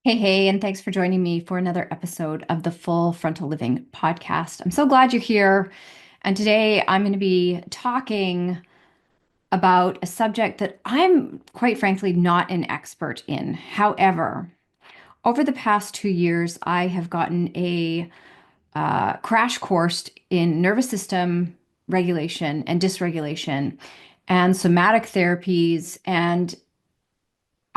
Hey, and thanks for joining me for another episode of the Full Frontal Living podcast. I'm so glad you're here. And today I'm going to be talking about a subject that I'm quite frankly not an expert in. However, over the past 2 years, I have gotten a crash course in nervous system regulation and dysregulation and somatic therapies. And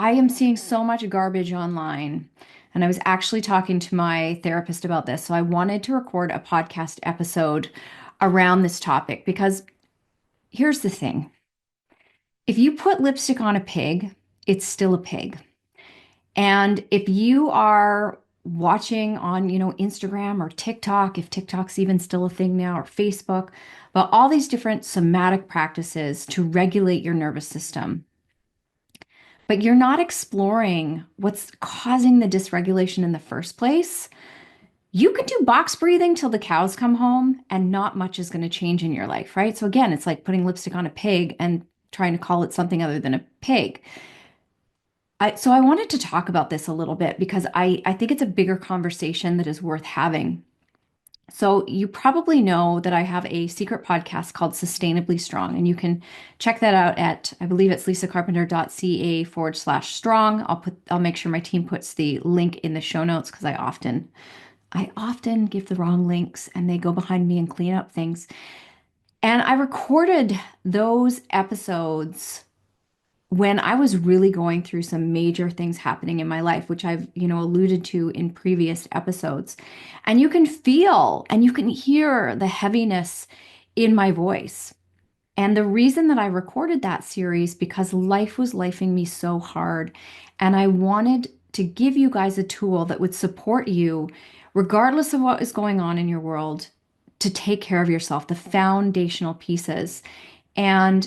I am seeing so much garbage online. And I was actually talking to my therapist about this. So I wanted to record a podcast episode around this topic because here's the thing. If you put lipstick on a pig, it's still a pig. And if you are watching on, Instagram or TikTok, if TikTok's even still a thing now, or Facebook, about all these different somatic practices to regulate your nervous system, but you're not exploring what's causing the dysregulation in the first place, you can do box breathing till the cows come home and not much is going to change in your life, right? So again, it's like putting lipstick on a pig and trying to call it something other than a pig. So I wanted to talk about this a little bit because I think it's a bigger conversation that is worth having. So you probably know that I have a secret podcast called Sustainably Strong, and you can check that out at, I believe it's lisacarpenter.ca/strong. I'll make sure my team puts the link in the show notes because I often give the wrong links and they go behind me and clean up things. And I recorded those episodes when I was really going through some major things happening in my life, which I've, alluded to in previous episodes. And you can feel and you can hear the heaviness in my voice. And the reason that I recorded that series because life was lifing me so hard. And I wanted to give you guys a tool that would support you, regardless of what is going on in your world, to take care of yourself, the foundational pieces. And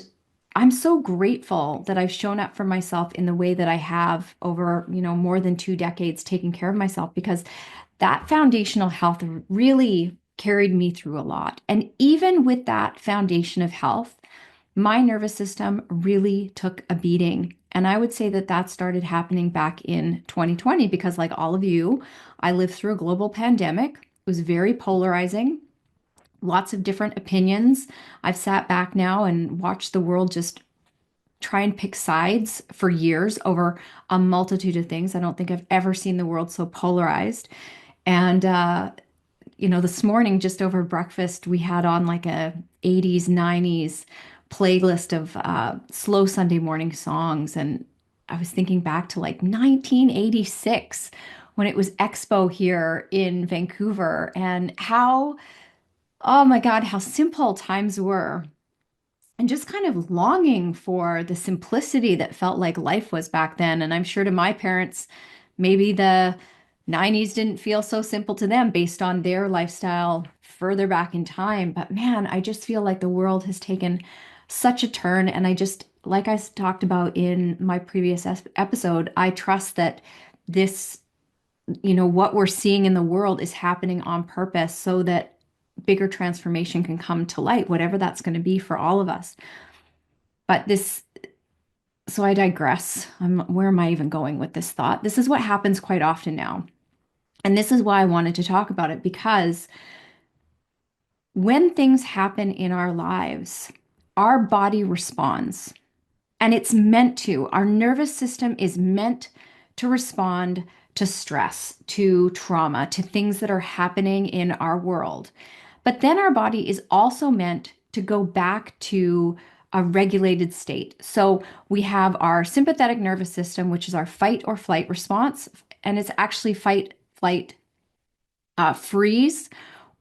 I'm so grateful that I've shown up for myself in the way that I have over, more than 2 decades taking care of myself because that foundational health really carried me through a lot. And even with that foundation of health, my nervous system really took a beating. And I would say that that started happening back in 2020 because, like all of you, I lived through a global pandemic. It was very polarizing, lots of different opinions. I've sat back now and watched the world just try and pick sides for years over a multitude of things. I don't think I've ever seen the world so polarized. And this morning, just over breakfast, we had on like a 80s, 90s playlist of slow Sunday morning songs. And I was thinking back to like 1986 when it was Expo here in Vancouver and how, oh my God, how simple times were. And just kind of longing for the simplicity that felt like life was back then. And I'm sure to my parents, maybe the 90s didn't feel so simple to them based on their lifestyle further back in time. But man, I just feel like the world has taken such a turn. And I just, like I talked about in my previous episode, I trust that this, what we're seeing in the world is happening on purpose so that bigger transformation can come to light, whatever that's going to be for all of us. But this, so I digress. Where am I even going with this thought? This is what happens quite often now. And this is why I wanted to talk about it because when things happen in our lives, our body responds. And it's meant to. Our nervous system is meant to respond to stress, to trauma, to things that are happening in our world. But then our body is also meant to go back to a regulated state. So we have our sympathetic nervous system, which is our fight or flight response, and it's actually fight, flight, freeze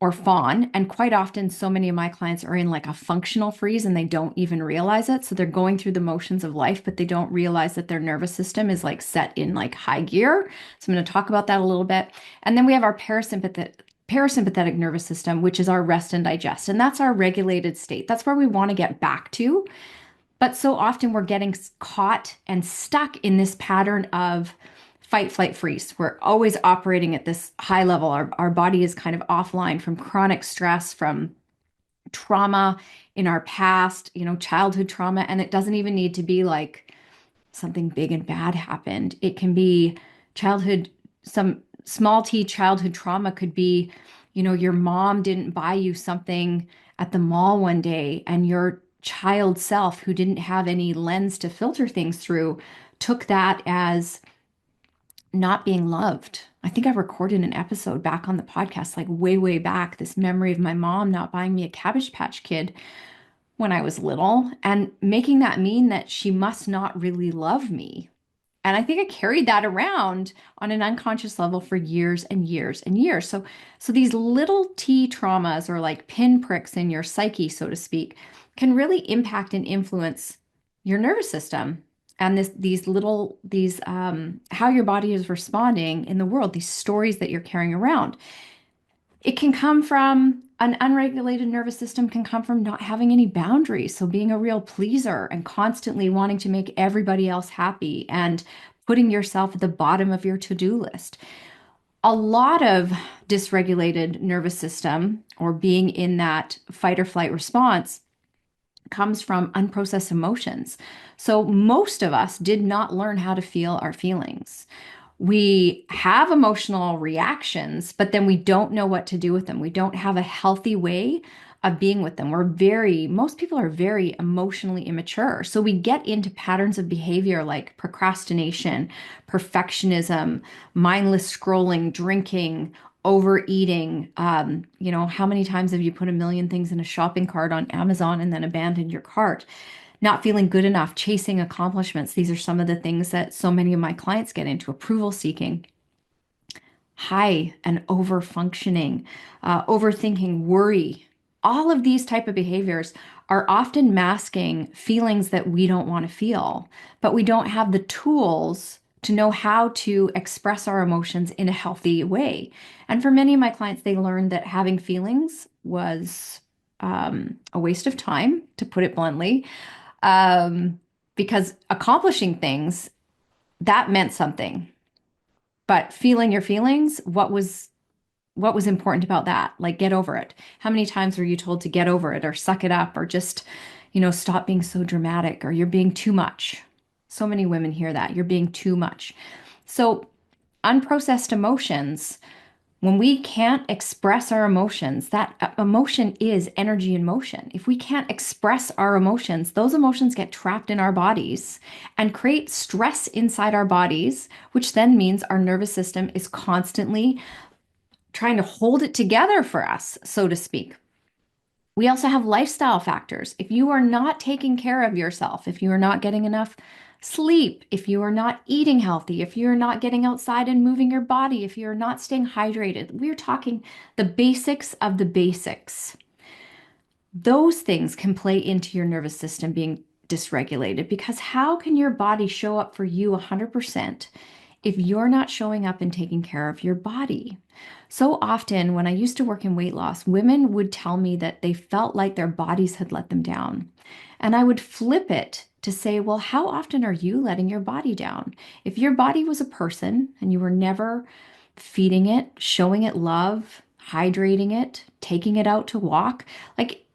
or fawn. And quite often, so many of my clients are in like a functional freeze and they don't even realize it. So they're going through the motions of life, but they don't realize that their nervous system is like set in like high gear. So I'm going to talk about that a little bit. And then we have our parasympathetic nervous system, which is our rest and digest. And that's our regulated state. That's where we want to get back to. But so often we're getting caught and stuck in this pattern of fight, flight, freeze. We're always operating at this high level. Our body is kind of offline from chronic stress, from trauma in our past, childhood trauma. And it doesn't even need to be like something big and bad happened. It can be childhood some small t childhood trauma could be, your mom didn't buy you something at the mall one day, and your child self, who didn't have any lens to filter things through, took that as not being loved. I think I recorded an episode back on the podcast, like way, way back, this memory of my mom not buying me a Cabbage Patch Kid when I was little and making that mean that she must not really love me. And I think I carried that around on an unconscious level for years and years and years. So these little T traumas, or like pinpricks in your psyche, so to speak, can really impact and influence your nervous system and how your body is responding in the world, these stories that you're carrying around. It can come from an unregulated nervous system, can come from not having any boundaries. So being a real pleaser and constantly wanting to make everybody else happy and putting yourself at the bottom of your to-do list. A lot of dysregulated nervous system, or being in that fight or flight response, comes from unprocessed emotions. So most of us did not learn how to feel our feelings. We have emotional reactions, but then we don't know what to do with them. We don't have a healthy way of being with them. Most people are very emotionally immature. So we get into patterns of behavior like procrastination, perfectionism, mindless scrolling, drinking, overeating. How many times have you put a million things in a shopping cart on Amazon and then abandoned your cart? Not feeling good enough, chasing accomplishments. These are some of the things that so many of my clients get into: approval seeking, high and over functioning, overthinking, worry. All of these type of behaviors are often masking feelings that we don't want to feel, but we don't have the tools to know how to express our emotions in a healthy way. And for many of my clients, they learned that having feelings was a waste of time, to put it bluntly, um, because accomplishing things, that meant something. But feeling your feelings, what was important about that? Like, get over it. How many times were you told to get over it, or suck it up, or just, stop being so dramatic, or you're being too much? So many women hear that you're being too much. So unprocessed emotions, when we can't express our emotions, that emotion is energy in motion. If we can't express our emotions, those emotions get trapped in our bodies and create stress inside our bodies, which then means our nervous system is constantly trying to hold it together for us, so to speak. We also have lifestyle factors. If you are not taking care of yourself, if you are not getting enough sleep, if you are not eating healthy, if you're not getting outside and moving your body, if you're not staying hydrated, we're talking the basics of the basics. Those things can play into your nervous system being dysregulated, because how can your body show up for you 100% if you're not showing up and taking care of your body? So often, when I used to work in weight loss, women would tell me that they felt like their bodies had let them down. And I would flip it to say, well, how often are you letting your body down? If your body was a person and you were never feeding it, showing it love, hydrating it, taking it out to walk, like,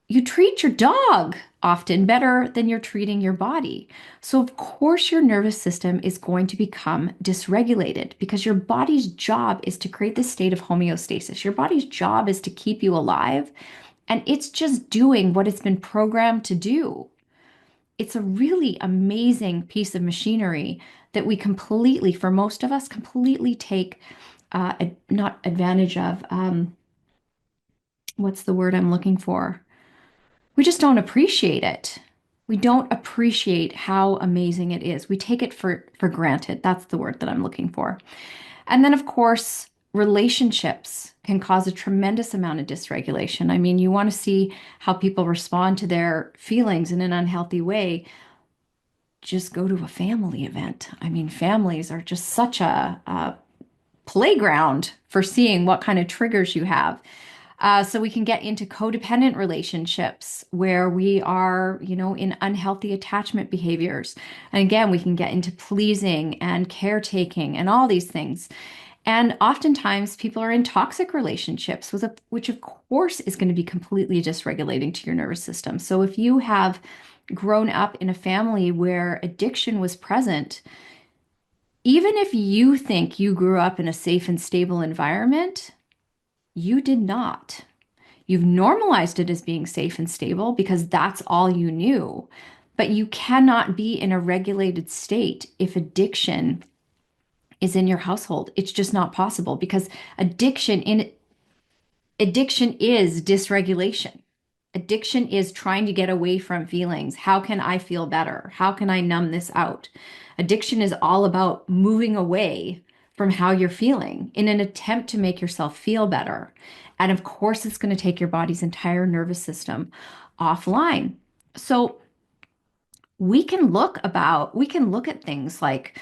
you treat your dog often better than you're treating your body. So, of course, your nervous system is going to become dysregulated, because your body's job is to create this state of homeostasis. Your body's job is to keep you alive, and it's just doing what it's been programmed to do. It's a really amazing piece of machinery that we completely, for most of us, completely take not advantage of. What's the word I'm looking for? We just don't appreciate it. We don't appreciate how amazing it is. We take it for granted. That's the word that I'm looking for. And then, of course, relationships can cause a tremendous amount of dysregulation. I mean, you want to see how people respond to their feelings in an unhealthy way, just go to a family event. I mean, families are just such a playground for seeing what kind of triggers you have. So we can get into codependent relationships where we are, in unhealthy attachment behaviors. And again, we can get into pleasing and caretaking and all these things. And oftentimes people are in toxic relationships, which of course is going to be completely dysregulating to your nervous system. So if you have grown up in a family where addiction was present, Even if you think you grew up in a safe and stable environment, you did not. You've normalized it as being safe and stable because that's all you knew. But you cannot be in a regulated state if addiction is in your household. It's just not possible because addiction in addiction is dysregulation. Addiction is trying to get away from feelings. How can I feel better? How can I numb this out? Addiction is all about moving away from how you're feeling in an attempt to make yourself feel better. And of course, it's going to take your body's entire nervous system offline. So we can look at things like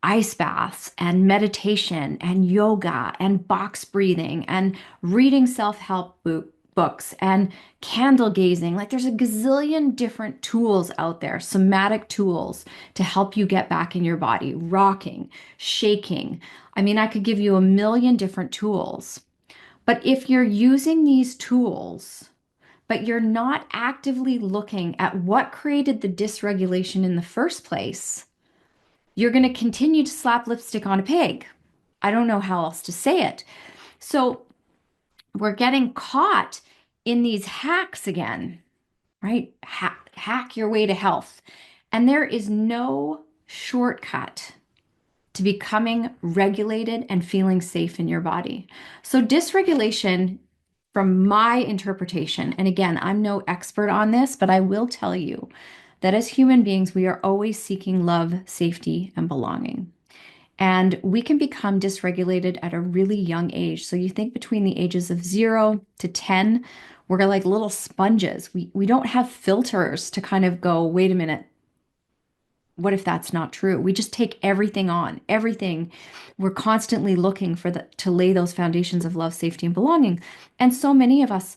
ice baths and meditation and yoga and box breathing and reading self-help books and candle gazing. Like there's a gazillion different tools out there, somatic tools to help you get back in your body, rocking, shaking. I mean, I could give you a million different tools. But if you're using these tools, but you're not actively looking at what created the dysregulation in the first place, you're going to continue to slap lipstick on a pig. I don't know how else to say it. So we're getting caught in these hacks again, right? Hack your way to health. And there is no shortcut to becoming regulated and feeling safe in your body. So dysregulation, from my interpretation, and again, I'm no expert on this, but I will tell you that as human beings, we are always seeking love, safety, and belonging. And we can become dysregulated at a really young age. So you think between the ages of 0 to 10, we're like little sponges. We don't have filters to kind of go, wait a minute, what if that's not true? We just take everything on, everything. We're constantly looking for to lay those foundations of love, safety, and belonging. And so many of us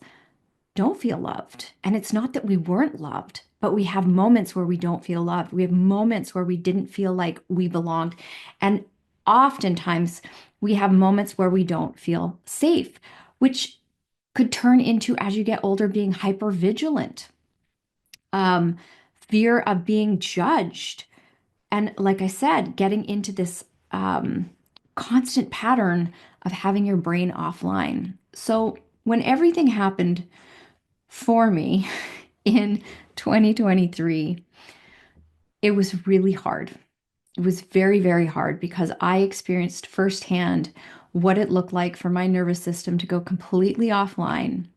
don't feel loved. And it's not that we weren't loved, but we have moments where we don't feel loved. We have moments where we didn't feel like we belonged. And oftentimes we have moments where we don't feel safe, which could turn into, as you get older, being hyper vigilant, um, fear of being judged. And like I said, getting into this constant pattern of having your brain offline. So when everything happened for me in 2023, it was really hard. It was very, very hard because I experienced firsthand what it looked like for my nervous system to go completely offline.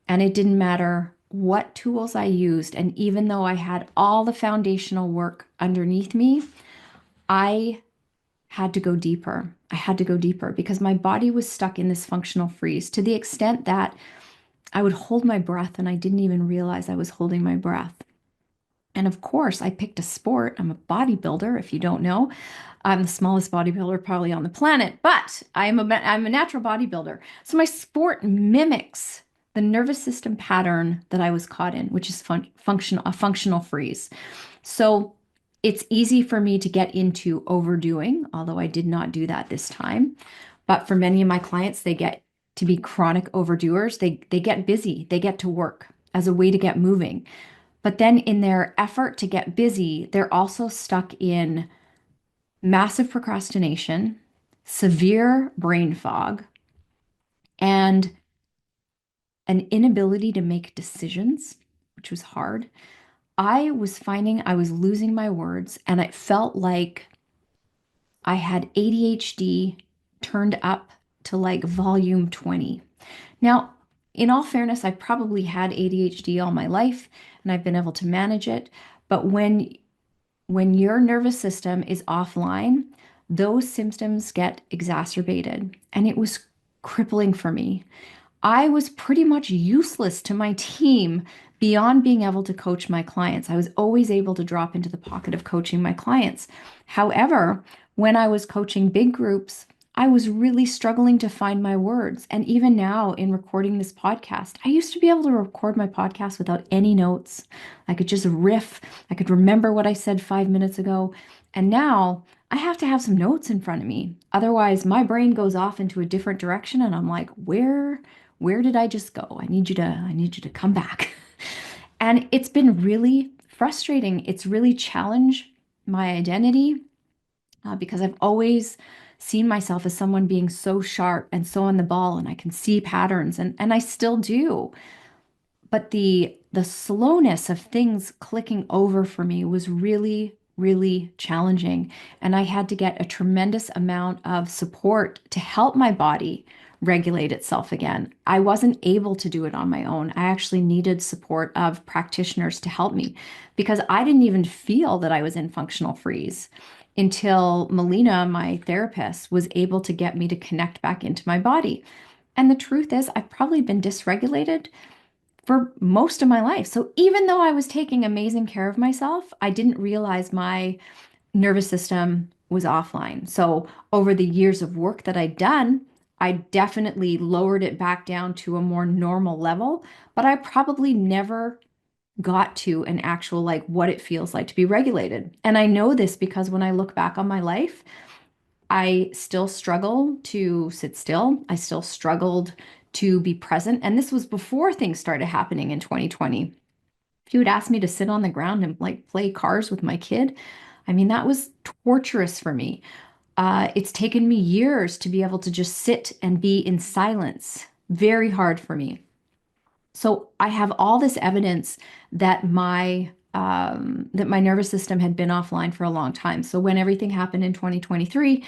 And it didn't matter what tools I used. And even though I had all the foundational work underneath me, I had to go deeper. I had to go deeper because my body was stuck in this functional freeze to the extent that I would hold my breath and I didn't even realize I was holding my breath. And of course, I picked a sport. I'm a bodybuilder, if you don't know. I'm the smallest bodybuilder probably on the planet, but I'm a natural bodybuilder. So my sport mimics the nervous system pattern that I was caught in, which is a functional freeze. So it's easy for me to get into overdoing, although I did not do that this time. But for many of my clients, they get to be chronic overdoers. They get busy, they get to work as a way to get moving. But then in their effort to get busy, they're also stuck in massive procrastination, severe brain fog, and an inability to make decisions, which was hard. I was finding I was losing my words, and it felt like I had ADHD turned up to like volume 20. Now, in all fairness, I probably had ADHD all my life and I've been able to manage it. But when your nervous system is offline, those symptoms get exacerbated. And it was crippling for me. I was pretty much useless to my team beyond being able to coach my clients. I was always able to drop into the pocket of coaching my clients. However, when I was coaching big groups, I was really struggling to find my words. And even now, in recording this podcast, I used to be able to record my podcast without any notes. I could just riff, I could remember what I said 5 minutes ago. And now I have to have some notes in front of me. Otherwise, my brain goes off into a different direction and I'm like, where did I just go? I need you to come back. And it's been really frustrating. It's really challenged my identity. because I've always seen myself as someone being so sharp and so on the ball, and I can see patterns, and I still do. But the slowness of things clicking over for me was really, really challenging. And I had to get a tremendous amount of support to help my body regulate itself again. I wasn't able to do it on my own. I actually needed support of practitioners to help me because I didn't even feel that I was in functional freeze until Melina, my therapist, was able to get me to connect back into my body. And the truth is, I've probably been dysregulated for most of my life. So even though I was taking amazing care of myself, I didn't realize my nervous system was offline. So over the years of work that I'd done, I definitely lowered it back down to a more normal level, but I probably never got to an actual like what it feels like to be regulated. And I know this because when I look back on my life, I still struggle to sit still. I still struggled to be present. And this was before things started happening in 2020. If you had asked me to sit on the ground and like play cars with my kid, I mean, that was torturous for me. It's taken me years to be able to just sit and be in silence. Very hard for me. So I have all this evidence that my nervous system had been offline for a long time. So when everything happened in 2023,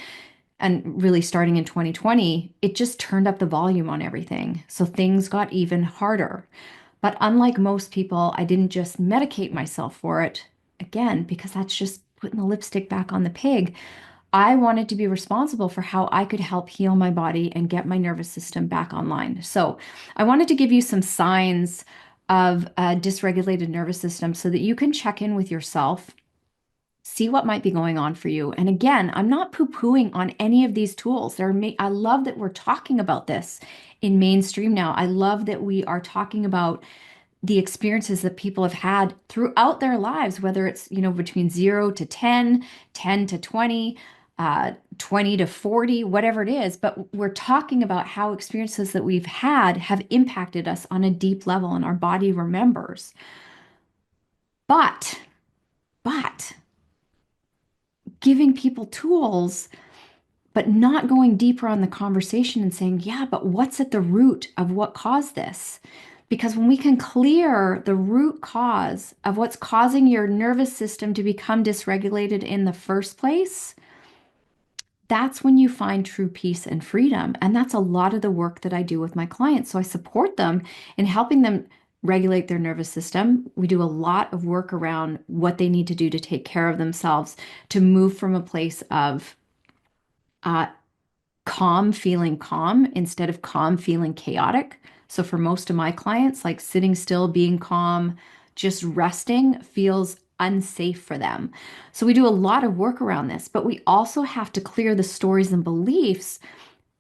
and really starting in 2020, it just turned up the volume on everything. So things got even harder. But unlike most people, I didn't just medicate myself for it, again, because that's just putting the lipstick back on the pig. I wanted to be responsible for how I could help heal my body and get my nervous system back online. So I wanted to give you some signs of a dysregulated nervous system so that you can check in with yourself, see what might be going on for you. And again, I'm not poo-pooing on any of these tools. I love that we're talking about this in mainstream now. I love that we are talking about the experiences that people have had throughout their lives, whether it's, between 0 to 10, 10 to 20, 20 to 40, whatever it is. But we're talking about how experiences that we've had have impacted us on a deep level and our body remembers. But, but giving people tools but not going deeper on the conversation and saying, yeah, but what's at the root of what caused this? Because when we can clear the root cause of what's causing your nervous system to become dysregulated in the first place, that's when you find true peace and freedom. And that's a lot of the work that I do with my clients. So I support them in helping them regulate their nervous system. We do a lot of work around what they need to do to take care of themselves, to move from a place of uh, feeling calm instead of calm feeling chaotic. So for most of my clients, like sitting still, being calm, just resting feels unsafe for them. So we do a lot of work around this, but we also have to clear the stories and beliefs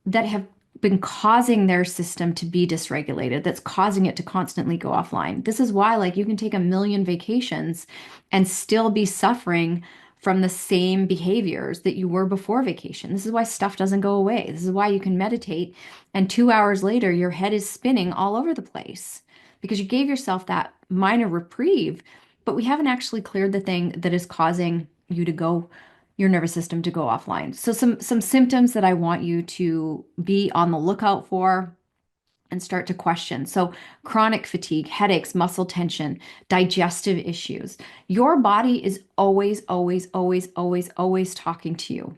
that have been causing their system to be dysregulated, that's causing it to constantly go offline. This is why, like, you can take a million vacations and still be suffering from the same behaviors that you were before vacation. This is why stuff doesn't go away. This is why you can meditate and 2 hours later, your head is spinning all over the place because you gave yourself that minor reprieve, but we haven't actually cleared the thing that is causing your nervous system to go offline. So some symptoms that I want you to be on the lookout for and start to question. So chronic fatigue, headaches, muscle tension, digestive issues. Your body is always, always, always, always, always talking to you.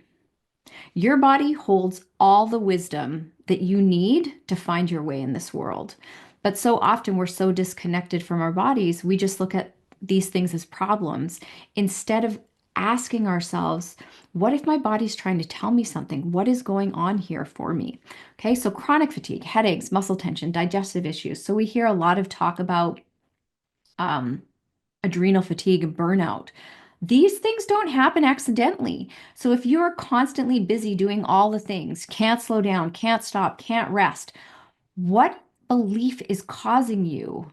Your body holds all the wisdom that you need to find your way in this world. But so often we're so disconnected from our bodies, we just look at these things as problems instead of asking ourselves, what if my body's trying to tell me something? What is going on here for me? Okay, so chronic fatigue, headaches, muscle tension, digestive issues. So we hear a lot of talk about um, adrenal fatigue and burnout. These things don't happen accidentally. So if you're constantly busy doing all the things, can't slow down, can't stop, can't rest, what belief is causing you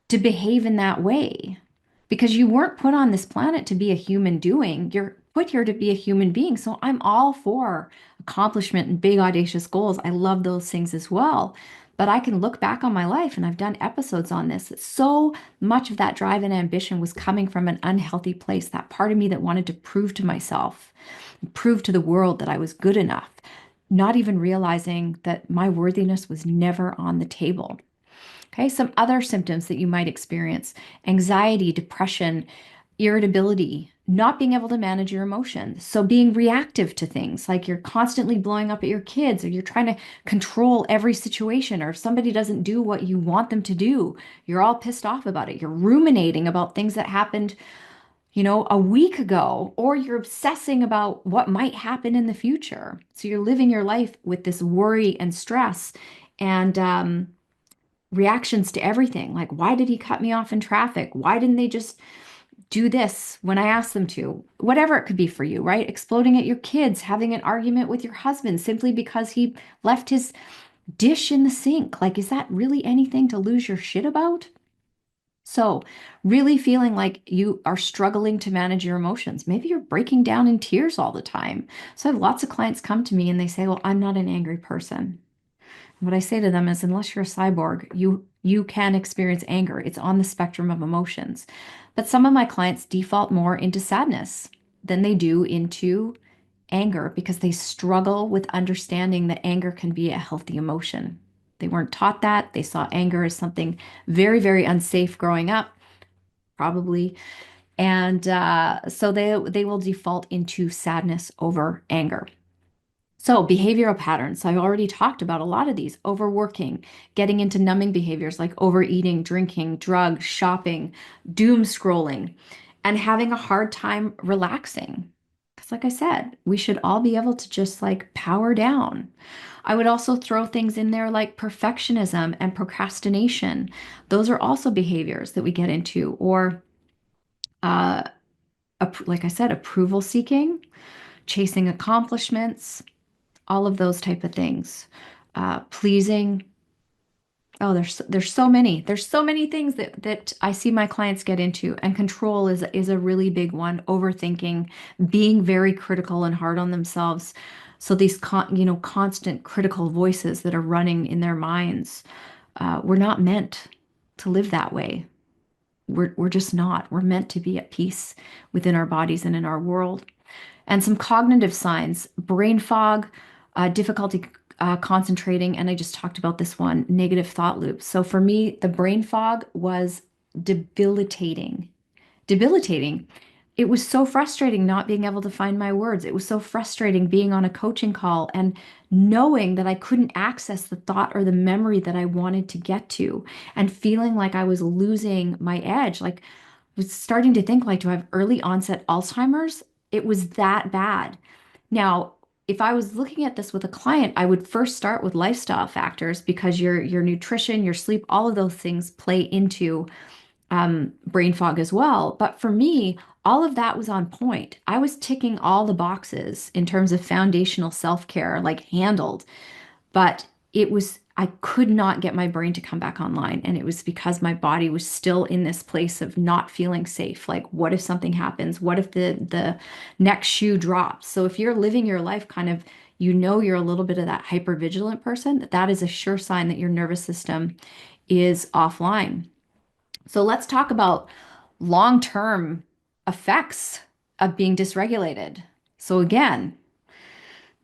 to behave in that way? Because you weren't put on this planet to be a human doing. You're put here to be a human being. So I'm all for accomplishment and big, audacious goals. I love those things as well. But I can look back on my life, and I've done episodes on this, that so much of that drive and ambition was coming from an unhealthy place, that part of me that wanted to prove to myself prove to the world that I was good enough, not even realizing that my worthiness was never on the table. Okay, some other symptoms that you might experience: anxiety, depression, irritability, not being able to manage your emotions. So, being reactive to things like you're constantly blowing up at your kids, or you're trying to control every situation, or if somebody doesn't do what you want them to do, you're all pissed off about it. You're ruminating about things that happened, a week ago, or you're obsessing about what might happen in the future. So, you're living your life with this worry and stress. And reactions to everything. Like, why did he cut me off in traffic? Why didn't they just do this when I asked them to? Whatever it could be for you, right? Exploding at your kids, having an argument with your husband simply because he left his dish in the sink. Like, is that really anything to lose your shit about? So, really feeling like you are struggling to manage your emotions. Maybe you're breaking down in tears all the time. So, I have lots of clients come to me and they say, "Well, I'm not an angry person." What I say to them is, unless you're a cyborg, you can experience anger. It's on the spectrum of emotions. But some of my clients default more into sadness than they do into anger because they struggle with understanding that anger can be a healthy emotion. They weren't taught that. They saw anger as something very, very unsafe growing up, probably. And so they will default into sadness over anger. So, behavioral patterns. I already talked about a lot of these: overworking, getting into numbing behaviors like overeating, drinking, drugs, shopping, doom scrolling, and having a hard time relaxing. Because, like I said, we should all be able to just like power down. I would also throw things in there like perfectionism and procrastination. Those are also behaviors that we get into, or uh, like I said, approval seeking, chasing accomplishments, all of those type of things. Pleasing. Oh, there's so many things that I see my clients get into, and control is a really big one. Overthinking, being very critical and hard on themselves. So these constant critical voices that are running in their minds. We're not meant to live that way. We're just not. We're meant to be at peace within our bodies and in our world. And some cognitive signs: brain fog, difficulty concentrating. And I just talked about this one: negative thought loops. So for me, the brain fog was debilitating. Debilitating. It was so frustrating not being able to find my words. It was so frustrating being on a coaching call and knowing that I couldn't access the thought or the memory that I wanted to get to, and feeling like I was losing my edge. Like, was starting to think, like, do I have early onset Alzheimer's? It was that bad. Now, if I was looking at this with a client, I would first start with lifestyle factors, because your nutrition, your sleep, all of those things play into brain fog as well. But for me, all of that was on point. I was ticking all the boxes in terms of foundational self-care, like handled, but I could not get my brain to come back online. And it was because my body was still in this place of not feeling safe. Like, what if something happens? What if the next shoe drops? So if you're living your life kind of, you're a little bit of that hypervigilant person, that is a sure sign that your nervous system is offline. So let's talk about long-term effects of being dysregulated. So again,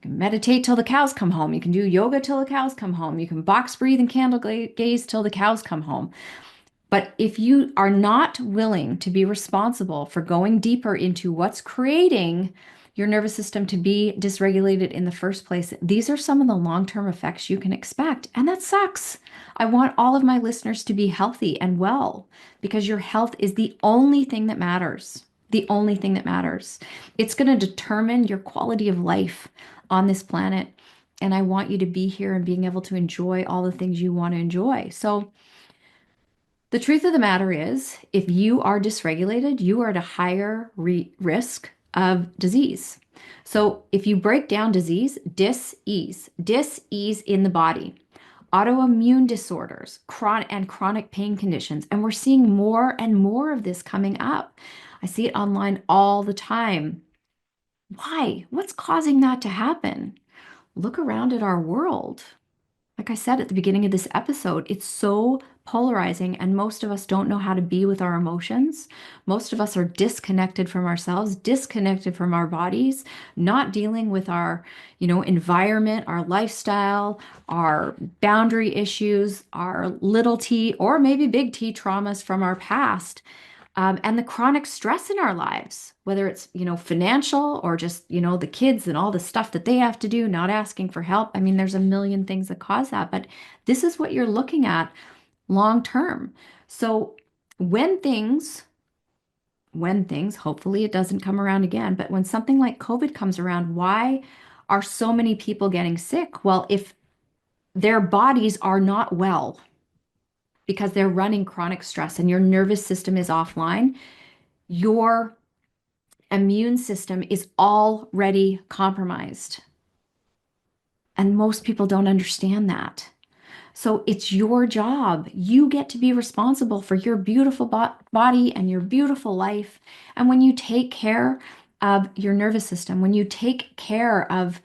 meditate till the cows come home. You can do yoga till the cows come home. You can box breathe and candle gaze till the cows come home. But if you are not willing to be responsible for going deeper into what's creating your nervous system to be dysregulated in the first place, these are some of the long-term effects you can expect. And that sucks. I want all of my listeners to be healthy and well, because your health is the only thing that matters. The only thing that matters. It's going to determine your quality of life on this planet. And I want you to be here and being able to enjoy all the things you want to enjoy. So, the truth of the matter is, if you are dysregulated, you are at a higher risk of disease. So if you break down disease: dis-ease in the body, autoimmune disorders, chronic pain conditions, and we're seeing more and more of this coming up. I see it online all the time. Why? What's causing that to happen? Look around at our world. Like I said at the beginning of this episode, it's so polarizing, and most of us don't know how to be with our emotions. Most of us are disconnected from ourselves, disconnected from our bodies, not dealing with our, environment, our lifestyle, our boundary issues, our little t or maybe big T traumas from our past. And the chronic stress in our lives, whether it's, financial or just, the kids and all the stuff that they have to do, not asking for help. I mean, there's a million things that cause that, but this is what you're looking at long term. So when things, hopefully it doesn't come around again, but when something like COVID comes around, why are so many people getting sick? Well, if their bodies are not well because they're running chronic stress and your nervous system is offline, your immune system is already compromised. And most people don't understand that. So it's your job. You get to be responsible for your beautiful body and your beautiful life. And when you take care of your nervous system, when you take care of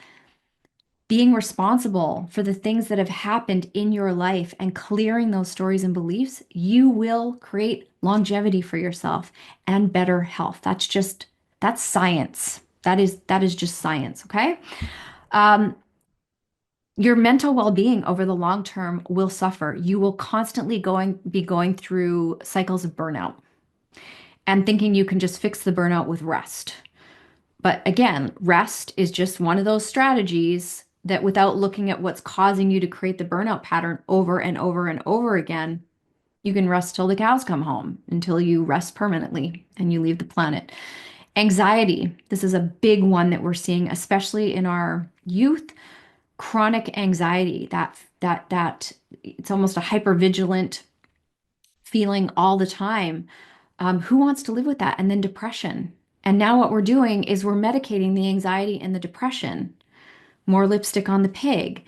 being responsible for the things that have happened in your life and clearing those stories and beliefs, you will create longevity for yourself and better health. That's science. That is just science, okay? Um, your mental well-being over the long term will suffer. You will constantly be going through cycles of burnout and thinking you can just fix the burnout with rest. But again, rest is just one of those strategies that without looking at what's causing you to create the burnout pattern over and over and over again, you can rest till the cows come home, until you rest permanently and you leave the planet. Anxiety. This is a big one that we're seeing, especially in our youth. Chronic anxiety, that it's almost a hypervigilant feeling all the time. Who wants to live with that? And then depression. And now what we're doing is we're medicating the anxiety and the depression. More lipstick on the pig.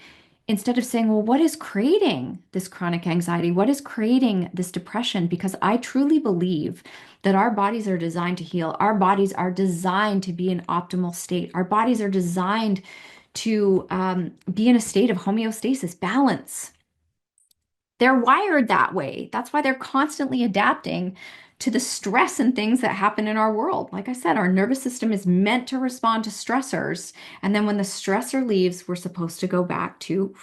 Instead of saying, well, what is creating this chronic anxiety? What is creating this depression? Because I truly believe that our bodies are designed to heal. Our bodies are designed to be in optimal state. Our bodies are designed to be in a state of homeostasis, balance. They're wired that way. That's why they're constantly adapting to the stress and things that happen in our world. Like I said, our nervous system is meant to respond to stressors. And then when the stressor leaves, we're supposed to go back to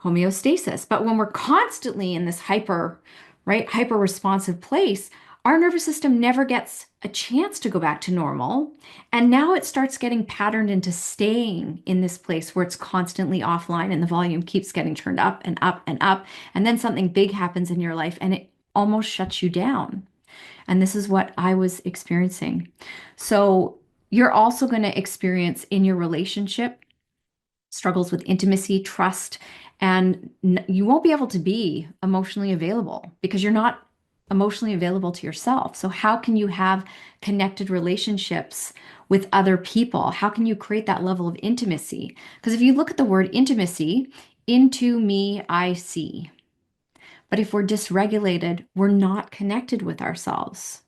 homeostasis. But when we're constantly in this hyper responsive place, our nervous system never gets a chance to go back to normal. And now it starts getting patterned into staying in this place where it's constantly offline and the volume keeps getting turned up and up and up. And then something big happens in your life and it almost shuts you down. And this is what I was experiencing. So you're also going to experience in your relationship struggles with intimacy, trust, and you won't be able to be emotionally available because you're not emotionally available to yourself. So how can you have connected relationships with other people? How can you create that level of intimacy? Because if you look at the word intimacy, into me, I see. But if we're dysregulated, we're not connected with ourselves.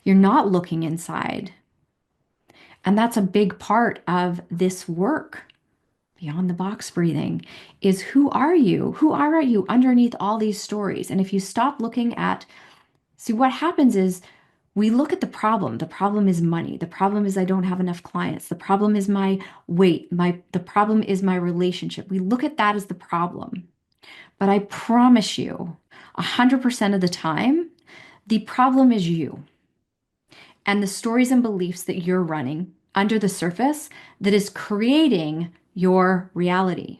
You're not looking inside. And that's a big part of this work. Beyond the box breathing is who are you? Who are you underneath all these stories? And if you stop looking at, see, what happens is we look at the problem. The problem is money. The problem is I don't have enough clients. The problem is my weight. The problem is my relationship. We look at that as the problem. But I promise you, 100% of the time, the problem is you and the stories and beliefs that you're running under the surface that is creating your reality.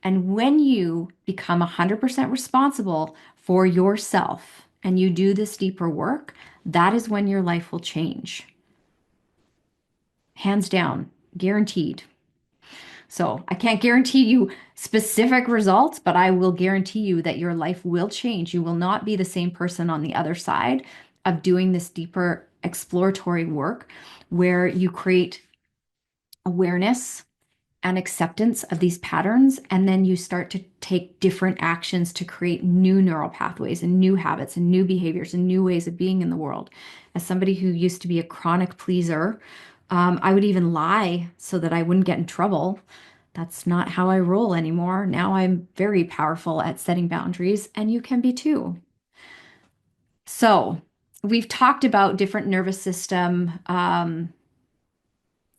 And when you become 100% responsible for yourself and you do this deeper work, that is when your life will change. Hands down, guaranteed. So I can't guarantee you specific results, but I will guarantee you that your life will change. You will not be the same person on the other side of doing this deeper exploratory work where you create awareness and acceptance of these patterns, and then you start to take different actions to create new neural pathways and new habits and new behaviors and new ways of being in the world. As somebody who used to be a chronic pleaser, I would even lie so that I wouldn't get in trouble. That's not how I roll anymore. Now I'm very powerful at setting boundaries, and you can be too. So, we've talked about different nervous system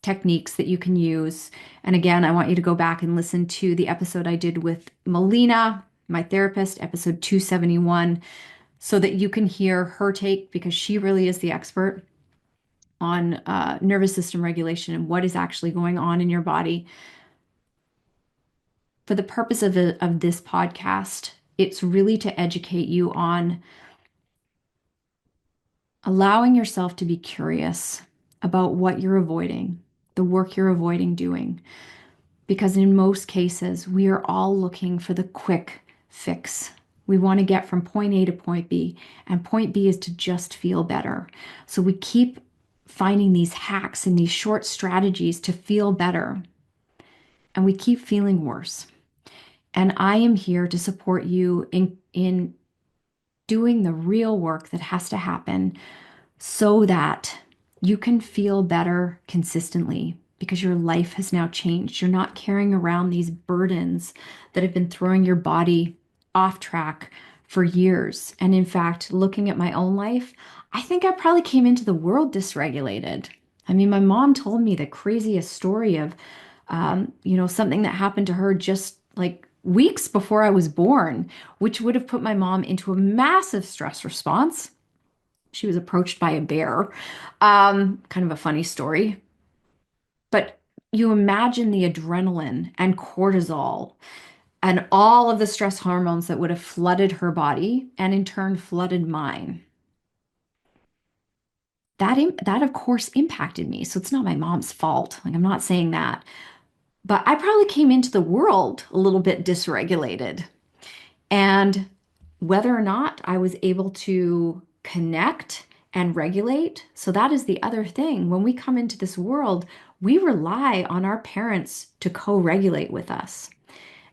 techniques that you can use. And again, I want you to go back and listen to the episode I did with Melina, my therapist, episode 271, so that you can hear her take because she really is the expert on nervous system regulation and what is actually going on in your body. For the purpose of this podcast, it's really to educate you on allowing yourself to be curious about what you're avoiding, the work you're avoiding doing. Because in most cases, we are all looking for the quick fix. We want to get from point A to point B, and point B is to just feel better. So we keep finding these hacks and these short strategies to feel better, and we keep feeling worse. And I am here to support you in doing the real work that has to happen so that you can feel better consistently because your life has now changed. You're not carrying around these burdens that have been throwing your body off track for years. And in fact, looking at my own life, I think I probably came into the world dysregulated. I mean, my mom told me the craziest story of, something that happened to her just like weeks before I was born, which would have put my mom into a massive stress response. She was approached by a bear. Kind of a funny story. But you imagine the adrenaline and cortisol and all of the stress hormones that would have flooded her body and in turn flooded mine. That of course impacted me. So it's not my mom's fault. Like I'm not saying that. But I probably came into the world a little bit dysregulated. And whether or not I was able to connect and regulate. So that is the other thing. When we come into this world, we rely on our parents to co-regulate with us.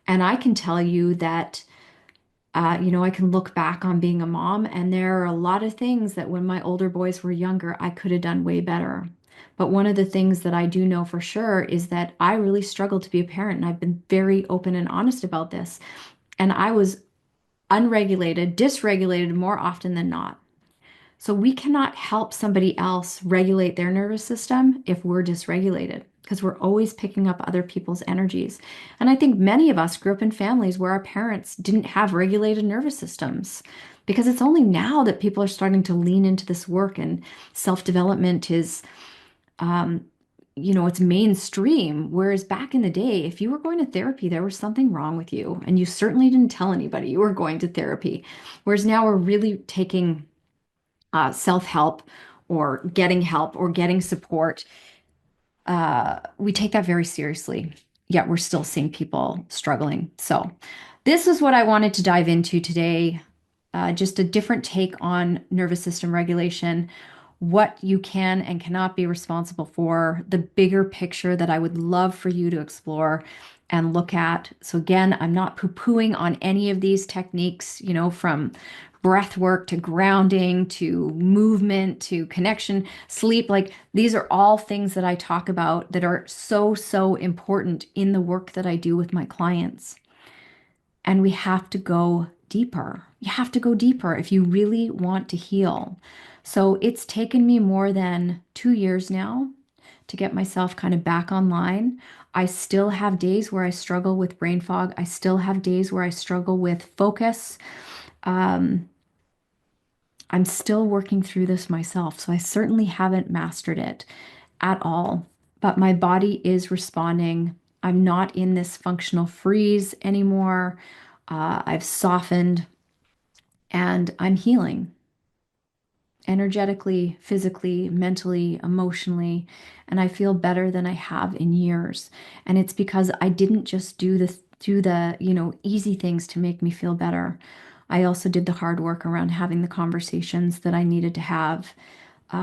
And I can tell you that, I can look back on being a mom, and there are a lot of things that when my older boys were younger, I could have done way better. But one of the things that I do know for sure is that I really struggled to be a parent, and I've been very open and honest about this. And I was unregulated, dysregulated more often than not. So we cannot help somebody else regulate their nervous system if we're dysregulated because we're always picking up other people's energies. And I think many of us grew up in families where our parents didn't have regulated nervous systems because it's only now that people are starting to lean into this work and self-development is it's mainstream. Whereas back in the day, if you were going to therapy, there was something wrong with you, and you certainly didn't tell anybody you were going to therapy. Whereas now we're really taking self-help or getting help or getting support. We take that very seriously, yet we're still seeing people struggling. So, this is what I wanted to dive into today. Just a different take on nervous system regulation, what you can and cannot be responsible for, the bigger picture that I would love for you to explore and look at. So, again, I'm not poo pooing on any of these techniques, from breath work to grounding to movement to connection, sleep. Like these are all things that I talk about that are so, so important in the work that I do with my clients. And we have to go deeper. You have to go deeper if you really want to heal. So it's taken me more than 2 years now to get myself kind of back online. I still have days where I struggle with brain fog. I still have days where I struggle with focus. I'm still working through this myself, so I certainly haven't mastered it at all. But my body is responding. I'm not in this functional freeze anymore. I've softened and I'm healing energetically, physically, mentally, emotionally, and I feel better than I have in years. And it's because I didn't just do the easy things to make me feel better. I also did the hard work around having the conversations that I needed to have,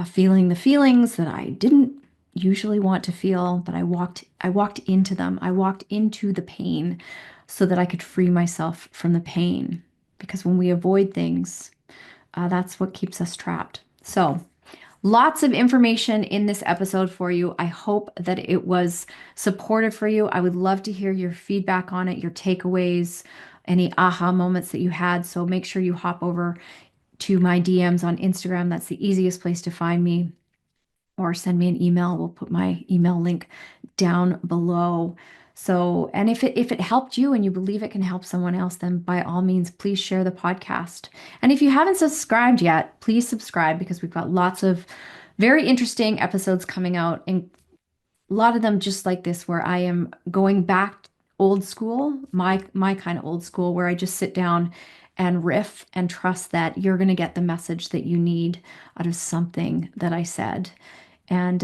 feeling the feelings that I didn't usually want to feel, but I walked into them. I walked into the pain so that I could free myself from the pain. Because when we avoid things, that's what keeps us trapped. So Lots of information in this episode for you. I hope that it was supportive for you. I would love to hear your feedback on it, your takeaways, any aha moments that you had. So make sure you hop over to my DMs on Instagram. That's the easiest place to find me, or send me an email. We'll put my email link down below. So, and if it helped you and you believe it can help someone else, then by all means, please share the podcast. And if you haven't subscribed yet, please subscribe because we've got lots of very interesting episodes coming out, and a lot of them just like this, where I am going back old school, my kind of old school, where I just sit down and riff and trust that you're going to get the message that you need out of something that I said. And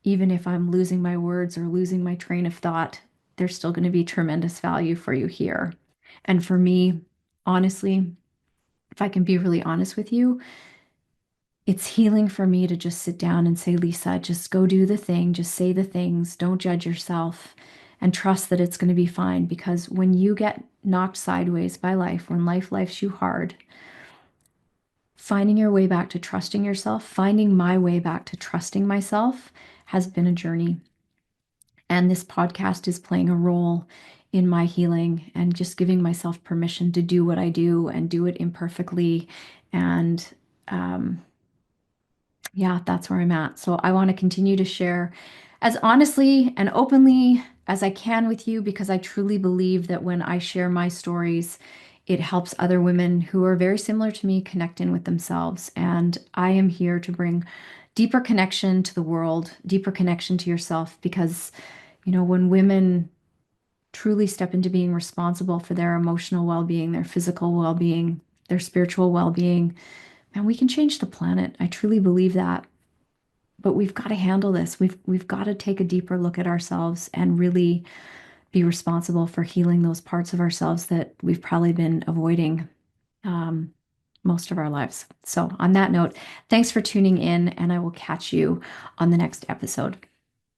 even if I'm losing my words or losing my train of thought, there's still going to be tremendous value for you here. And for me, honestly, if I can be really honest with you, it's healing for me to just sit down and say, Lisa, just go do the thing, just say the things, don't judge yourself, and trust that it's going to be fine. Because when you get knocked sideways by life, when life lifes you hard, finding your way back to trusting yourself, finding my way back to trusting myself has been a journey. And this podcast is playing a role in my healing and just giving myself permission to do what I do and do it imperfectly. And um, yeah, that's where I'm at. So I want to continue to share as honestly and openly as I can with you, because I truly believe that when I share my stories, it helps other women who are very similar to me connect in with themselves. And I am here to bring deeper connection to the world, deeper connection to yourself, because, when women truly step into being responsible for their emotional well-being, their physical well-being, their spiritual well-being, man, we can change the planet. I truly believe that. But we've got to handle this. We've got to take a deeper look at ourselves and really be responsible for healing those parts of ourselves that we've probably been avoiding um, most of our lives. So, on that note, thanks for tuning in, and I will catch you on the next episode.